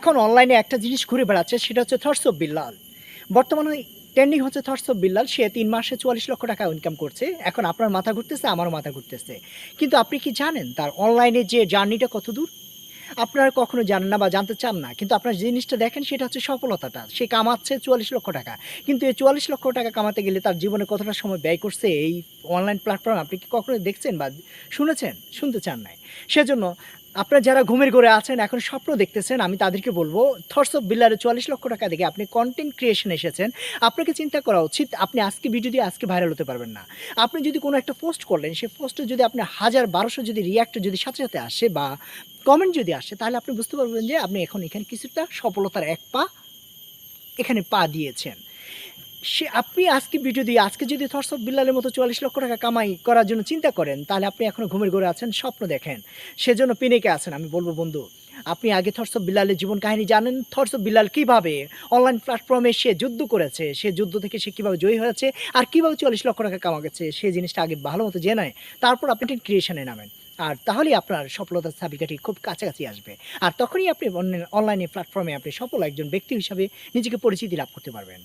এখন অনলাইনে একটা জিনিস ঘুরে বেড়াচ্ছে সেটা হচ্ছে থটস অফ বিল্লাল। বর্তমানে ট্রেন্ডিং হচ্ছে থটস অফ বিল্লাল। সে ৩ মাসে ৪৪ লক্ষ টাকা ইনকাম করছে। এখন আপনার মাথা ঘুরতেছে, আমারও মাথা ঘুরতেছে। কিন্তু আপনি কি জানেন তার অনলাইনে যে জার্নিটা কতদূর? আপনারা কখনো জানেন না বা জানতে চান না। কিন্তু আপনার যে জিনিসটা দেখেন সেটা হচ্ছে সফলতাটা। সে কামাচ্ছে ৪৪ লক্ষ টাকা। কিন্তু এই ৪৪ লক্ষ টাকা কামাতে গেলে তার জীবনে কতটা সময় ব্যয় করছে এই অনলাইন প্ল্যাটফর্মে আপনি কি কখনো দেখছেন বা শুনেছেন? শুনতে চান নাই। সেজন্য আপনারা যারা ঘুমের ঘোরে আছেন, এখন স্বপ্ন দেখতেছেন, আমি তাদেরকে বলব থটস অফ বিল্লারে ৪৪ লক্ষ টাকা দেখে আপনি কনটেন্ট ক্রিয়েশন এসেছেন। আপনাকে চিন্তা করা উচিত আপনি আজকে ভিডিও দিয়ে আজকে ভাইরাল হতে পারবেন না। আপনি যদি কোনো একটা পোস্ট করলেন, সেই পোস্টে যদি আপনার ১০০০-১২০০ যদি রিঅ্যাক্ট যদি সাথে, সাথে আসে বা কমেন্ট যদি আসে তাহলে আপনি বুঝতে পারবেন যে আপনি এখন এখানে কিছুটা সফলতার এক পা এখানে পা দিয়েছেন। আপনি আজকে ভিডিও দিয়ে আজকে যদি থটস অফ বিল্লালের মতো ৪৪ লক্ষ টাকা কামাই করার জন্য চিন্তা করেন, তাহলে আপনি এখনো ঘুমের ঘোরে আছেন, স্বপ্ন দেখেন। সেজন্য পেনিকে আছেন। আমি বলব বন্ধু, আপনি আগে থটস অফ বিল্লালের জীবন কাহিনী জানেন। থটস অফ বিল্লাল কিভাবে অনলাইন প্ল্যাটফর্মে সে যুদ্ধ করেছে, সে যুদ্ধ থেকে সে কিভাবে জয়ী হয়েছে আর কিভাবে ৪৪ লক্ষ টাকা কামাচ্ছে সেই জিনিসটা আগে ভালো মতো জেনে তারপর আপনি ক্রিয়েশনে নামেন। আর তাহলেই আপনার সফলতার চাবিকাঠি খুব কাছাকাছি আসবে। আর তখনই আপনি অনলাইনে প্ল্যাটফর্মে আপনি সফল একজন ব্যক্তি হিসাবে নিজেকে পরিচিতি লাভ করতে পারবেন।